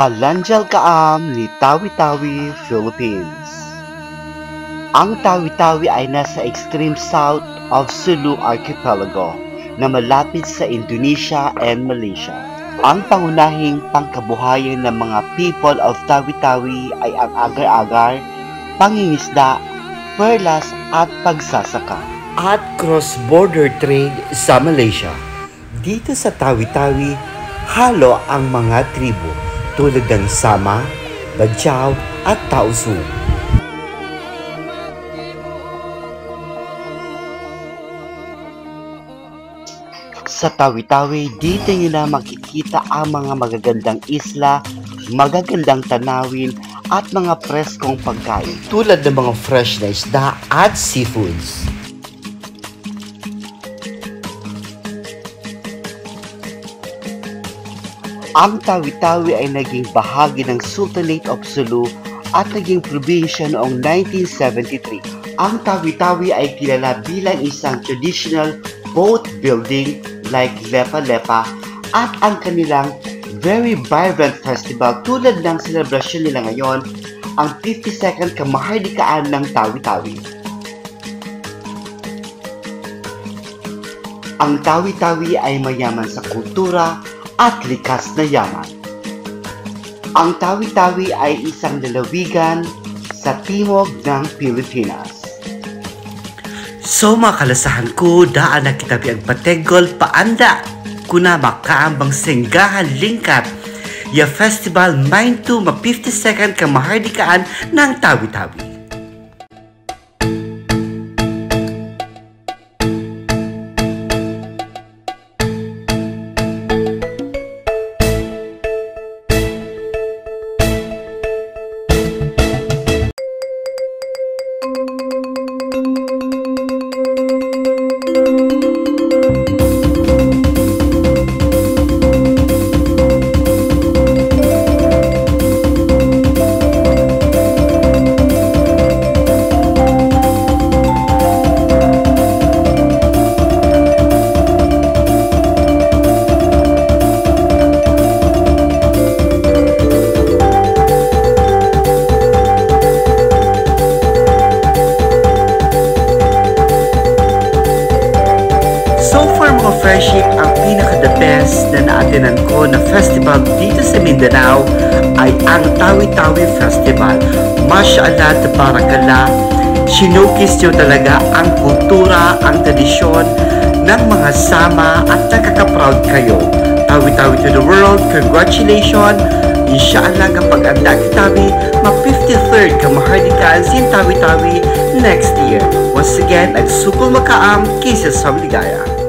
Palanjal Kaam ni Tawi-Tawi, Philippines. Ang Tawi-Tawi ay nasa extreme south of Sulu Archipelago na malapit sa Indonesia and Malaysia. Ang pangunahing pangkabuhayan ng mga people of Tawi-Tawi ay ang agar-agar, pangingisda, perlas at pagsasaka, at cross-border trade sa Malaysia. Dito sa Tawi-Tawi, halo ang mga tribo tulad ng Sama, Badyaw at Tausug. Sa Tawi-Tawi, dito nyo na makikita ang mga magagandang isla, magagandang tanawin at mga preskong pagkain tulad ng mga fresh na isda at seafoods. Ang Tawi-Tawi ay naging bahagi ng Sultanate of Sulu at naging probinsya noong 1973. Ang Tawi-Tawi ay kilala bilang isang traditional boat building like Lepa-Lepa at ang kanilang very vibrant festival tulad ng selebrasyon nila ngayon, ang 52nd Kamahardikaan ng Tawi-Tawi. Ang Tawi-Tawi ay mayaman sa kultura at likas na yaman. Ang Tawi-Tawi ay isang lalawigan sa timog ng Pilipinas. So mga kalasahan ko, daan na kitabi ang pategol paanda kuna makaambang senggahan lingkat ya festival main to ma 52nd Kamahardikaan ng Tawi-Tawi. Friendship, ang pinaka-the best na naatinan ko na festival dito sa Mindanao ay ang Tawi-Tawi Festival. Mashallah, tabarakallah, sinukis nyo talaga ang kultura, ang tradisyon ng mga Sama at nakaka-proud kayo. Tawi-Tawi to the world, congratulations! Inshallah kapag ang Tawi-Tawi, ma-53rd Kamahardikaan sin Tawi-Tawi next year. Once again, nagsukol makaam, kisses sa ligaya.